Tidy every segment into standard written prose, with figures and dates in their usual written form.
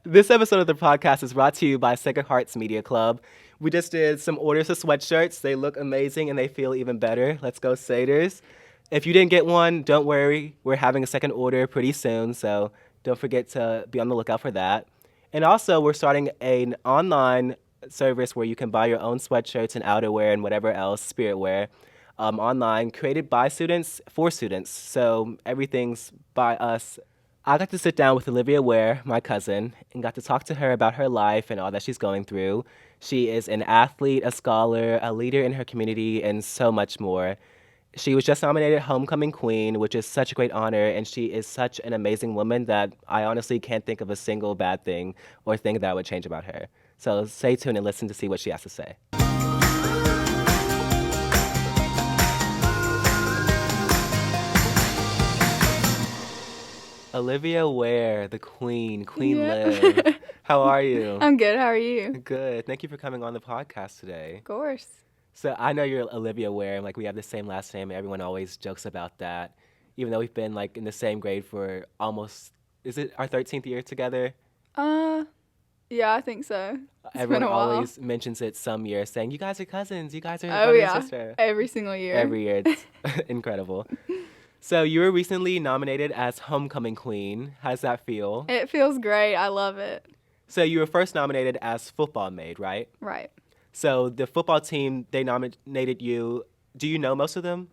This episode of the podcast is brought to you by Sacred Hearts Media Club. We just did some orders of sweatshirts. They look amazing and they feel even better. Let's go, Crusaders. If you didn't get one, don't worry. We're having a second order pretty soon, so don't forget to be on the lookout for that. And also, we're starting an online service where you can buy your own sweatshirts and outerwear and whatever else, spirit wear, online, created by students for students. So everything's by us. I got to sit down with Olivia Ware, my cousin, and got to talk to her about her life and all that she's going through. She is an athlete, a scholar, a leader in her community, and so much more. She was just nominated Homecoming Queen, which is such a great honor, and she is such an amazing woman that I honestly can't think of a single bad thing or thing that I would change about her. So stay tuned and listen to see what she has to say. Olivia Ware, the Queen Liv. How are you? I'm good. How are you? Good. Thank you for coming on the podcast today. Of course. So I know you're Olivia Ware, and like we have the same last name, and everyone always jokes about that. Even though we've been like in the same grade for almost, is it our 13th year together? Yeah, I think so. Everyone always mentions it some year, saying you guys are cousins, you guys are Oh brother yeah, and sister. every single year. Every year, it's incredible. So you were recently nominated as Homecoming Queen. How does that feel? It feels great. I love it. So you were first nominated as Football Maid, right? Right. So the football team, they nominated you. Do you know most of them?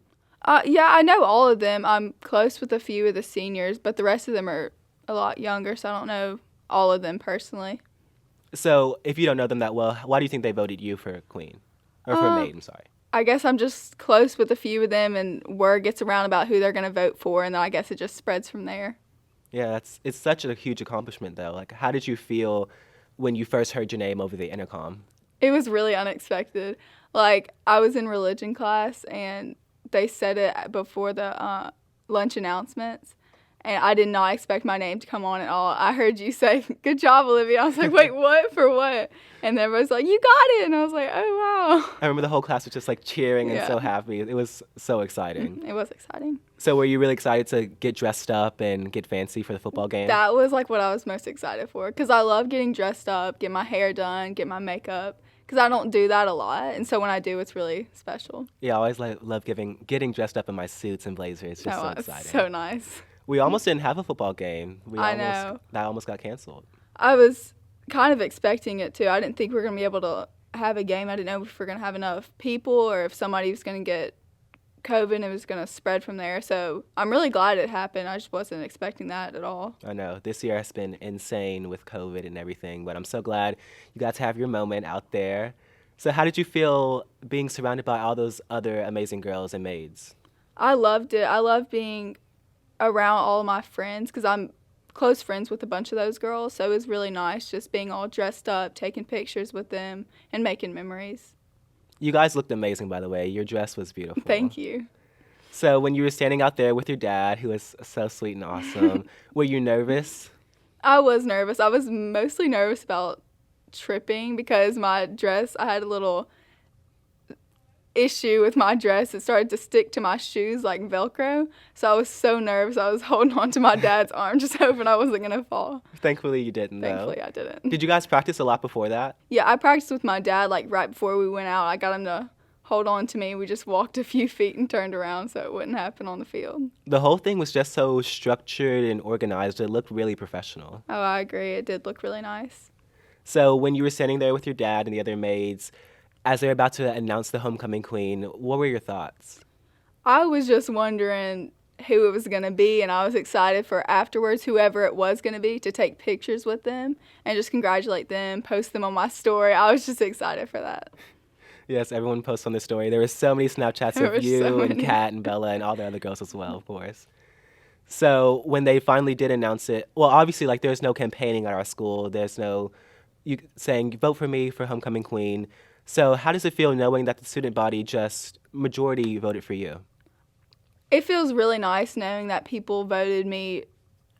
Yeah, I know all of them. I'm close with a few of the seniors, but the rest of them are a lot younger, so I don't know all of them personally. So if you don't know them that well, why do you think they voted you for Queen? Or for Maid, I'm sorry. I guess I'm just close with a few of them, and word gets around about who they're going to vote for, and then I guess it just spreads from there. Yeah, it's such a huge accomplishment, though. Like, how did you feel when you first heard your name over the intercom? It was really unexpected. Like, I was in religion class, and they said it before the lunch announcements, and I did not expect my name to come on at all. I heard you say, "Good job, Olivia." I was like, wait, what? For what? And everybody was like, "You got it." And I was like, oh, wow. I remember the whole class was just, like, cheering and so happy. It was so exciting. It was exciting. So were you really excited to get dressed up and get fancy for the football game? That was, like, what I was most excited for, because I love getting dressed up, get my hair done, get my makeup, because I don't do that a lot, and so when I do, it's really special. Yeah, I always love getting dressed up in my suits and blazers. It's just so exciting. So nice. We almost didn't have a football game. I know. That almost got canceled. I was kind of expecting it to. I didn't think we were going to be able to have a game. I didn't know if we were going to have enough people or if somebody was going to get COVID and it was going to spread from there. So I'm really glad it happened. I just wasn't expecting that at all. I know. This year has been insane with COVID and everything, but I'm so glad you got to have your moment out there. So how did you feel being surrounded by all those other amazing girls and maids? I loved it. I love being around all of my friends because I'm close friends with a bunch of those girls. So it was really nice just being all dressed up, taking pictures with them, and making memories. You guys looked amazing, by the way. Your dress was beautiful. Thank you. So when you were standing out there with your dad, who was so sweet and awesome, were you nervous? I was nervous. I was mostly nervous about tripping because my dress, I had a little issue with my dress. It started to stick to my shoes like Velcro. So I was so nervous. I was holding on to my dad's arm, just hoping I wasn't going to fall. Thankfully you didn't, though. Thankfully I didn't. Did you guys practice a lot before that? Yeah, I practiced with my dad like right before we went out. I got him to hold on to me. We just walked a few feet and turned around so it wouldn't happen on the field. The whole thing was just so structured and organized. It looked really professional. Oh, I agree. It did look really nice. So when you were standing there with your dad and the other maids, as they're about to announce the homecoming queen, what were your thoughts? I was just wondering who it was going to be, and I was excited for afterwards, whoever it was going to be, to take pictures with them and just congratulate them, post them on my story. I was just excited for that. Yes, everyone posts on their story. There were so many Snapchats of you and Kat and Bella and all the other girls as well, of course. So when they finally did announce it, well, obviously, like, there's no campaigning at our school. There's no saying, vote for me for homecoming queen. So how does it feel knowing that the student body just majority voted for you? It feels really nice knowing that people voted me.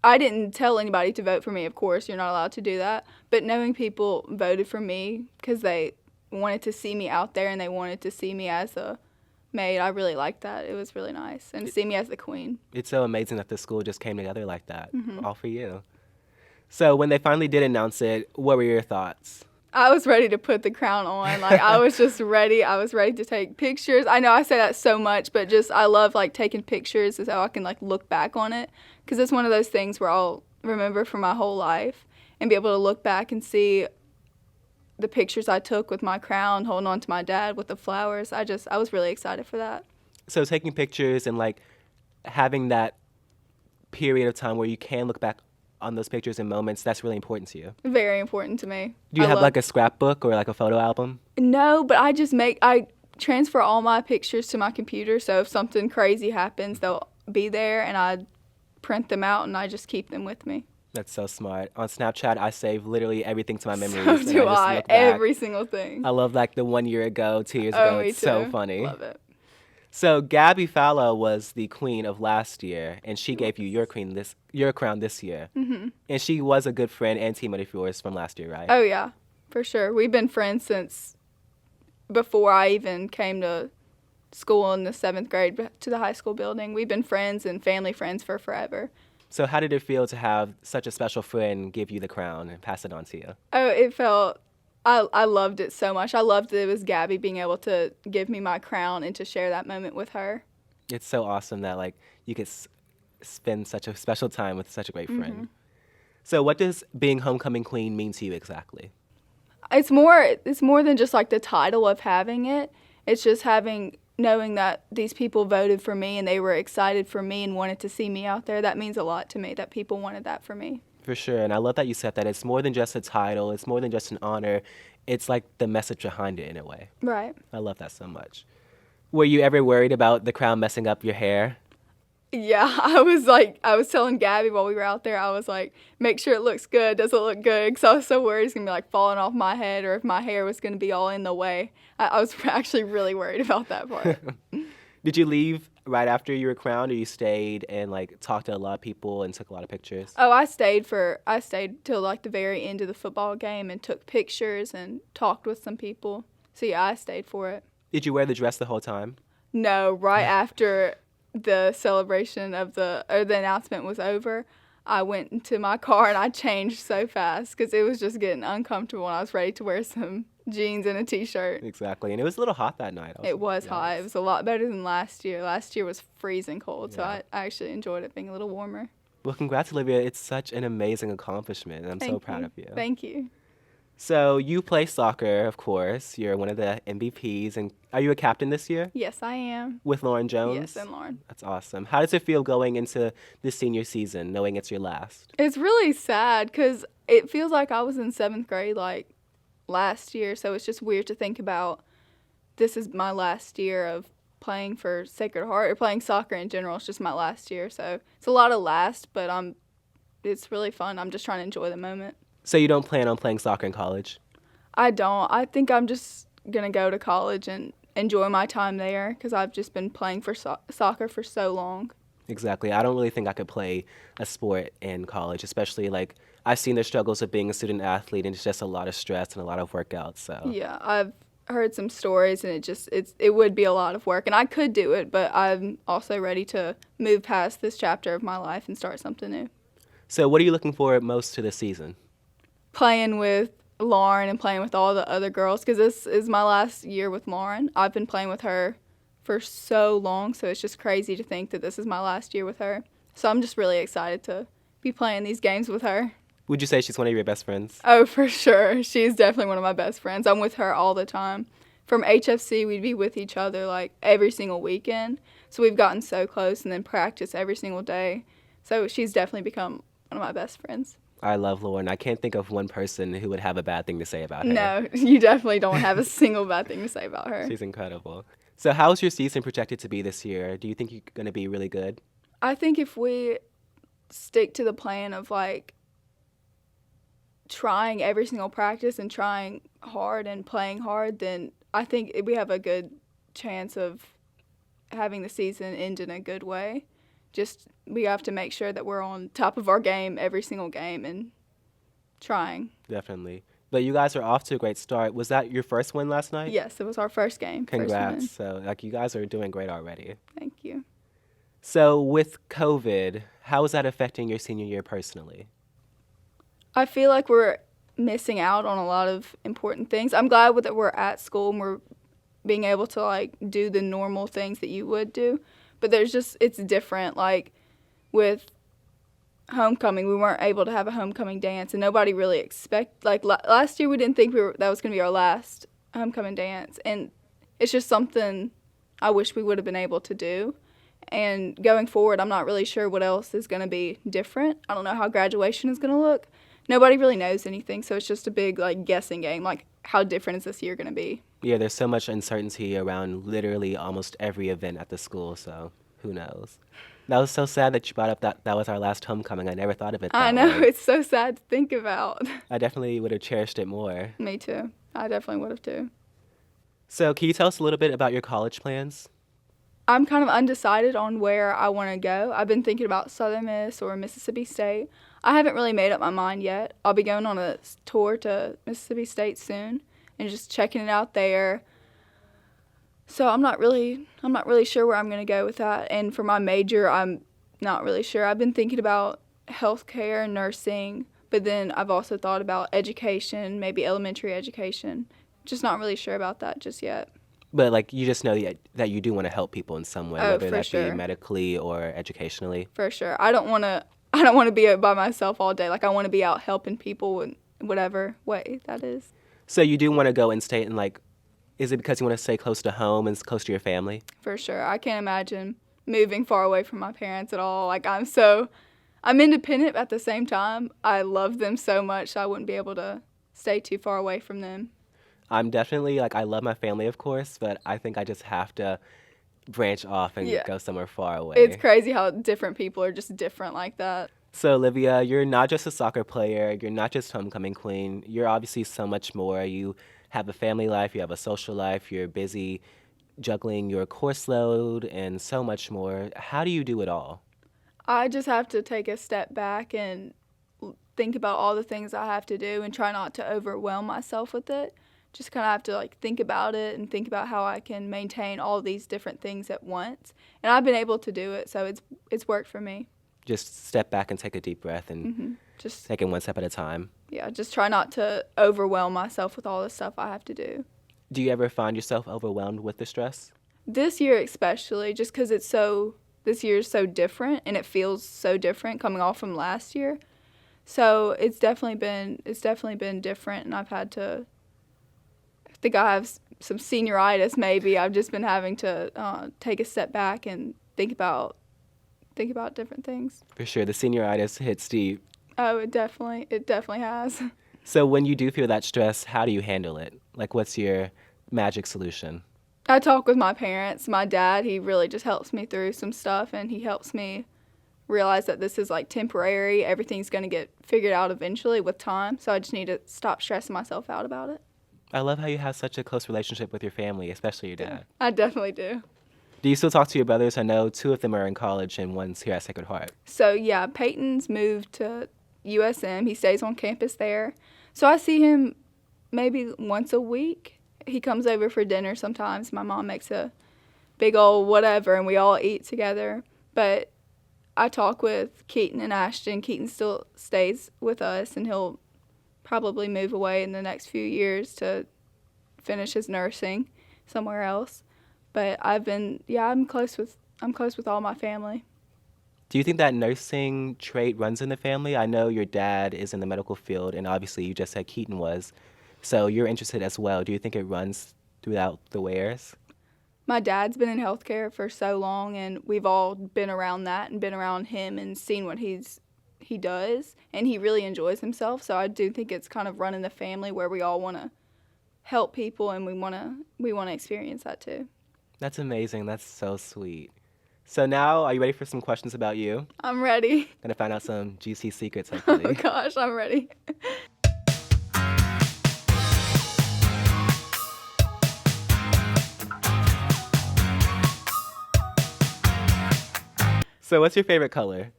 I didn't tell anybody to vote for me, of course. You're not allowed to do that. But knowing people voted for me because they wanted to see me out there and they wanted to see me as a maid, I really liked that. It was really nice. And to see me as the queen. It's so amazing that the school just came together like that, all for you. So when they finally did announce it, what were your thoughts? I was ready to put the crown on. Like, I was just ready. I was ready to take pictures. I know I say that so much, but just I love, like, taking pictures so I can, like, look back on it. Because it's one of those things where I'll remember for my whole life and be able to look back and see the pictures I took with my crown, holding on to my dad with the flowers. I was really excited for that. So taking pictures and, like, having that period of time where you can look back on those pictures and moments, that's really important to you. Very important to me. Do you have like a scrapbook or like a photo album? No, but I transfer all my pictures to my computer, so if something crazy happens, they'll be there, and I print them out, and I just keep them with me. That's so smart. On Snapchat, I save literally everything to my memories. So and do just I. look back. Every single thing. I love like the 1 year ago, 2 years Oh, ago. me It's so too. funny. Love it. So Gabby Fallow was the queen of last year, and she gave you your crown this year. Mm-hmm. And she was a good friend and teammate of yours from last year, right? Oh, yeah, for sure. We've been friends since before I even came to school in the 7th grade to the high school building. We've been friends and family friends for forever. So how did it feel to have such a special friend give you the crown and pass it on to you? Oh, it felt... I loved it so much. I loved it was Gabby being able to give me my crown and to share that moment with her. It's so awesome that like you could spend such a special time with such a great friend. Mm-hmm. So what does being homecoming queen mean to you exactly? It's more than just like the title of having it. It's just knowing that these people voted for me and they were excited for me and wanted to see me out there. That means a lot to me that people wanted that for me. For sure, and I love that you said that. It's more than just a title. It's more than just an honor. It's like the message behind it in a way. Right. I love that so much. Were you ever worried about the crown messing up your hair? Yeah, I was telling Gabby while we were out there, I was like, make sure it looks good. Does it look good? Because I was so worried it's going to be like falling off my head or if my hair was going to be all in the way. I was actually really worried about that part. Did you leave right after you were crowned, or you stayed and like talked to a lot of people and took a lot of pictures? Oh, I stayed till like the very end of the football game and took pictures and talked with some people. So yeah, I stayed for it. Did you wear the dress the whole time? No, right after the celebration of the announcement was over, I went into my car and I changed so fast because it was just getting uncomfortable and I was ready to wear some jeans and a t-shirt. Exactly, and it was a little hot that night. It was hot. It was a lot better than last year. Last year was freezing cold, so I actually enjoyed it being a little warmer. Well, congrats, Olivia. It's such an amazing accomplishment, and I'm so proud of you. Thank you. So you play soccer, of course. You're one of the MVPs, and are you a captain this year? Yes, I am. With Lauren Jones? Yes, and Lauren. That's awesome. How does it feel going into this senior season, knowing it's your last? It's really sad because it feels like I was in 7th grade like last year, so it's just weird to think about this is my last year of playing for Sacred Heart or playing soccer in general. It's just my last year, so it's a lot of last, but it's really fun. I'm just trying to enjoy the moment. So you don't plan on playing soccer in college? I don't. I think I'm just going to go to college and enjoy my time there because I've just been playing for soccer for so long. Exactly. I don't really think I could play a sport in college, especially like I've seen the struggles of being a student athlete, and it's just a lot of stress and a lot of workouts. So yeah, I've heard some stories, and it would be a lot of work, and I could do it, but I'm also ready to move past this chapter of my life and start something new. So what are you looking for most to this season? Playing with Lauren and playing with all the other girls, because this is my last year with Lauren. I've been playing with her for so long, so it's just crazy to think that this is my last year with her. So I'm just really excited to be playing these games with her. Would you say she's one of your best friends? Oh, for sure. She's definitely one of my best friends. I'm with her all the time. From HFC, we'd be with each other like every single weekend. So we've gotten so close and then practice every single day. So she's definitely become one of my best friends. I love Lauren. I can't think of one person who would have a bad thing to say about her. No, you definitely don't have a single bad thing to say about her. She's incredible. So how's your season projected to be this year? Do you think you're going to be really good? I think if we stick to the plan of like trying every single practice and trying hard and playing hard, then I think we have a good chance of having the season end in a good way. Just we have to make sure that we're on top of our game every single game and trying. Definitely. But you guys are off to a great start. Was that your first win last night? Yes, it was our first game. Congrats. First win. So like you guys are doing great already. Thank you. So with COVID, how is that affecting your senior year personally? I feel like we're missing out on a lot of important things. I'm glad that we're at school and we're being able to like do the normal things that you would do, but it's different. Like with homecoming, we weren't able to have a homecoming dance, and nobody really last year we didn't think that was going to be our last homecoming dance, and it's just something I wish we would have been able to do. And going forward, I'm not really sure what else is going to be different. I don't know how graduation is going to look. Nobody really knows anything, so it's just a big like guessing game. Like, how different is this year going to be? Yeah, there's so much uncertainty around literally almost every event at the school, so who knows? That was so sad that you brought up that was our last homecoming. I never thought of it that I know, way. it's so sad to think about. I definitely would have cherished it more. Me too. I definitely would have too. So, can you tell us a little bit about your college plans? I'm kind of undecided on where I want to go. I've been thinking about Southern Miss or Mississippi State. I haven't really made up my mind yet. I'll be going on a tour to Mississippi State soon and just checking it out there. So I'm not really sure where I'm going to go with that. And for my major, I'm not really sure. I've been thinking about healthcare and nursing, but then I've also thought about education, maybe elementary education. Just not really sure about that just yet. But like you just know that you do want to help people in some way, Oh, whether for that sure. be medically or educationally. For sure. I don't want to be by myself all day. Like, I want to be out helping people in whatever way that is. So you do want to go in state and like, is it because you want to stay close to home and close to your family? For sure. I can't imagine moving far away from my parents at all. Like, I'm independent, but at the same time, I love them so much, so I wouldn't be able to stay too far away from them. I'm definitely like, I love my family, of course, but I think I just have to branch off and Yeah. go somewhere far away. It's crazy how different people are just different like that. So, Olivia, you're not just a soccer player, you're not just homecoming queen, you're obviously so much more. You have a family life, you have a social life, you're busy juggling your course load, and so much more. How do you do it all? I just have to take a step back and think about all the things I have to do and try not to overwhelm myself with it. Just kind of have to like think about it and think about how I can maintain all these different things at once. And I've been able to do it, so it's worked for me. Just step back and take a deep breath and Just take it one step at a time. just try not to overwhelm myself with all the stuff I have to do. Do you ever find yourself overwhelmed with the stress? This year especially, just because this year is so different and it feels so different coming off from last year. So it's definitely been different, and I've had to. I think I have some senioritis. Maybe I've just been having to take a step back and think about different things. For sure, the senioritis hits deep. Oh, it definitely has. So when you do feel that stress, how do you handle it? Like, what's your magic solution? I talk with my parents. My dad, he really just helps me through some stuff, and he helps me realize that this is like temporary. Everything's going to get figured out eventually with time, so I just need to stop stressing myself out about it. I love how you have such a close relationship with your family, especially your dad. I definitely do. Do you still talk to your brothers? I know 2 of them are in college and one's here at Sacred Heart. So, yeah, Peyton's moved to USM. He stays on campus there. So I see him maybe once a week. He comes over for dinner sometimes. My mom makes a big old whatever, and we all eat together. But I talk with Keaton and Ashton. Keaton still stays with us, and he'll probably move away in the next few years to finish his nursing somewhere else. But I'm close with all my family. Do you think that nursing trait runs in the family? I know your dad is in the medical field, and obviously you just said Keaton was. So you're interested as well. Do you think it runs throughout the Wares? My dad's been in healthcare for so long, and we've all been around that and been around him and seen what he does, and he really enjoys himself. So I do think it's kind of run in the family where we all want to help people, and we want to experience that too. That's amazing. That's so sweet. So now, are you ready for some questions about you? I'm ready. Gonna find out some juicy secrets, Oh hopefully. gosh, I'm ready. So what's your favorite color?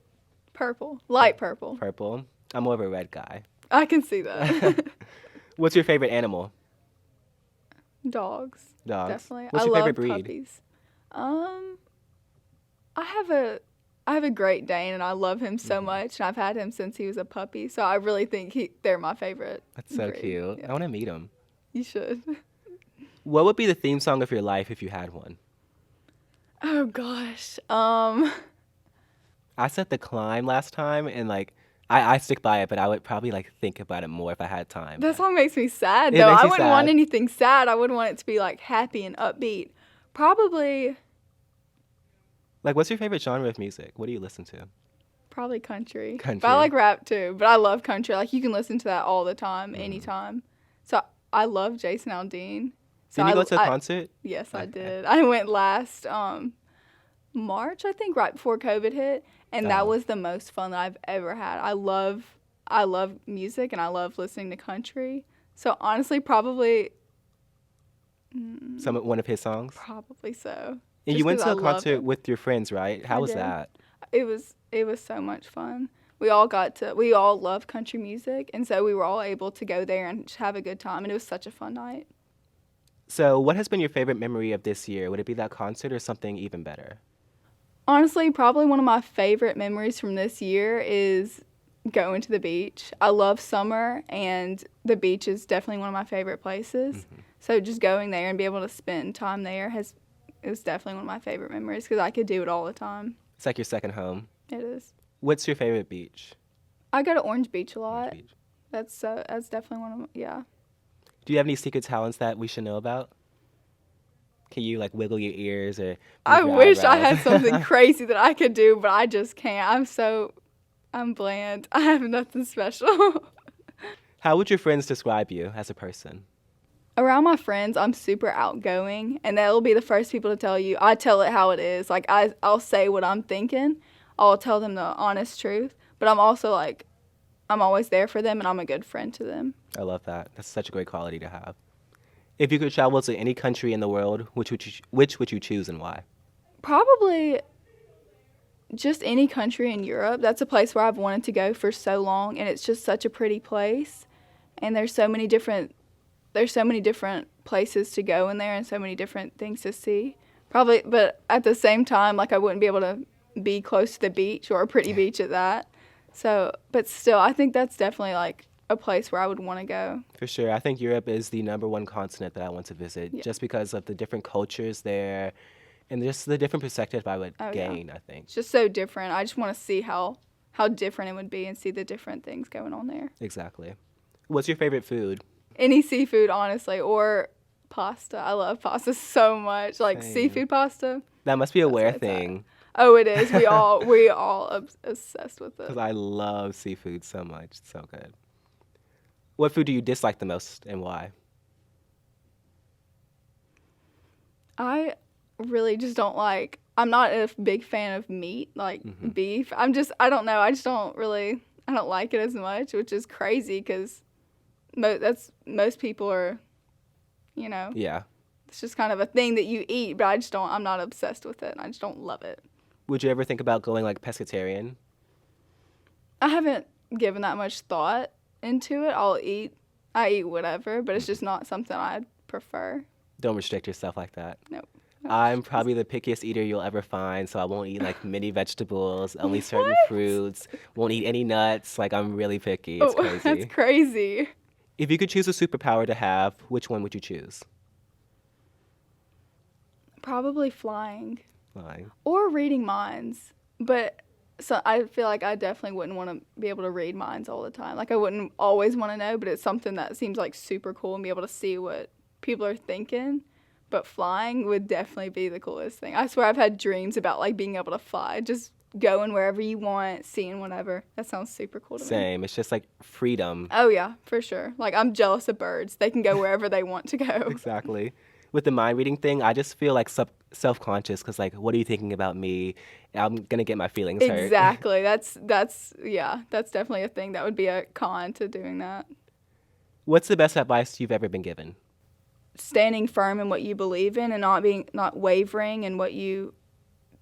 Purple, light purple. Purple. I'm more of a red guy. I can see that. What's your favorite animal? Dogs. Dogs. Definitely. What's I your love favorite breed? puppies. I have a I have a Great Dane, and I love him so much, and I've had him since he was a puppy. So I really think they're my favorite. That's so breed. cute. Yeah. I want to meet him. You should. What would be the theme song of your life if you had one? Oh gosh. I said The Climb last time, and like I stick by it, but I would probably like think about it more if I had time. That song makes me sad It though. makes I you wouldn't want sad. anything sad. I would want it to be like happy and upbeat. Probably Like, what's your favorite genre of music? What do you listen to? country. Country. But I like rap too. But I love country. Like you can listen to that all the time, anytime. So I love Jason Aldean. So Didn't you go I- to a I- concert? Yes, I Okay. did. I went last March, I think, right before COVID hit, and that Oh. was the most fun that I've ever had. I love music and I love listening to country. So honestly, probably One of his songs? probably so. And Just you went 'cause to I a love concert him. with your friends, right? How I was did. that? It was so much fun. We all love country music, and so we were all able to go there and just have a good time, and it was such a fun night. So, what has been your favorite memory of this year? Would it be that concert or something even better? Honestly, probably one of my favorite memories from this year is going to the beach. I love summer, and the beach is definitely one of my favorite places. So just going there and be able to spend time there it was definitely one of my favorite memories because I could do it all the time. It's like your second home. It is. What's your favorite beach? I go to Orange Beach a lot. Beach. That's definitely one of them. Yeah. Do you have any secret talents that we should know about? Can you like wiggle your ears or? I move your wish I eyebrows? had something crazy that I could do, but I just can't. I'm bland. I have nothing special. How would your friends describe you as a person? Around my friends, I'm super outgoing, and they'll be the first people to tell you. I tell it how it is. Like, I'll say what I'm thinking. I'll tell them the honest truth. But I'm also, like, I'm always there for them, and I'm a good friend to them. I love that. That's such a great quality to have. If you could travel to any country in the world, which would you choose and why? Probably just any country in Europe. That's a place where I've wanted to go for so long, and it's just such a pretty place. And there's so many different places to go in there and so many different things to see. Probably, but at the same time, like I wouldn't be able to be close to the beach or a pretty beach at that. So, but still, I think that's definitely like a place where I would want to go. For sure. I think Europe is the number one continent that I want to visit Yeah. just because of the different cultures there and just the different perspective I would Oh, yeah. gain, I think. It's just so different. I just want to see how different it would be and see the different things going on there. Exactly. What's your favorite food? Any seafood, honestly, or pasta. I love pasta so much. Like Same. seafood pasta. That must be a That's Ware what it's at. thing Oh, it is. We all obsessed with it. because I love seafood so much. It's so good. What food do you dislike the most and why? I really just don't like. I'm not a big fan of meat, like beef. I don't know. I don't like it as much, which is crazy because most people are, Yeah. it's just kind of a thing that you eat, but I'm not obsessed with it. And I just don't love it. Would you ever think about going like pescatarian? I haven't given that much thought into it. I eat whatever, but it's just not something I'd prefer. Don't restrict yourself like that. Nope. I'm probably the pickiest eater you'll ever find, so I won't eat like many vegetables, only certain What? fruits, won't eat any nuts. Like I'm really picky. It's crazy. That's crazy. If you could choose a superpower to have, which one would you choose? Probably flying. Flying. Or reading minds. But so I feel like I definitely wouldn't want to be able to read minds all the time. Like I wouldn't always want to know, but it's something that seems like super cool and be able to see what people are thinking. But flying would definitely be the coolest thing. I swear I've had dreams about like being able to fly, just going wherever you want, seeing whatever. That sounds super cool to me. Same. It's just like freedom. Oh yeah, for sure. Like I'm jealous of birds. They can go wherever they want to go. Exactly. With the mind reading thing, I just feel like self-conscious because like, what are you thinking about me? I'm gonna get my feelings hurt. Exactly. That's definitely a thing. That would be a con to doing that. What's the best advice you've ever been given? Standing firm in what you believe in and not wavering in what you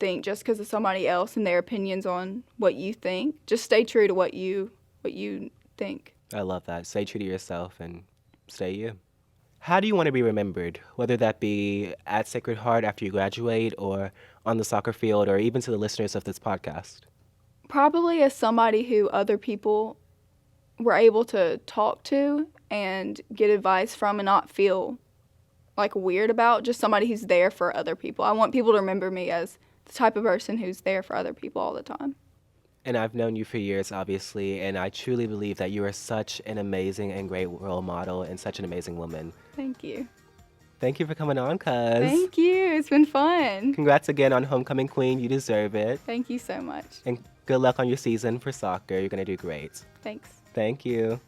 think just because of somebody else and their opinions on what you think. Just stay true to what you think. I love that. Stay true to yourself and stay you. How do you want to be remembered? Whether that be at Sacred Heart after you graduate or on the soccer field or even to the listeners of this podcast? Probably as somebody who other people were able to talk to and get advice from and not feel like weird about, just somebody who's there for other people. I want people to remember me as the type of person who's there for other people all the time. And I've known you for years, obviously, and I truly believe that you are such an amazing and great role model and such an amazing woman. Thank you. Thank you for coming on, cuz. Thank you. It's been fun. Congrats again on Homecoming Queen. You deserve it. Thank you so much. And good luck on your season for soccer. You're going to do great. Thanks. Thank you.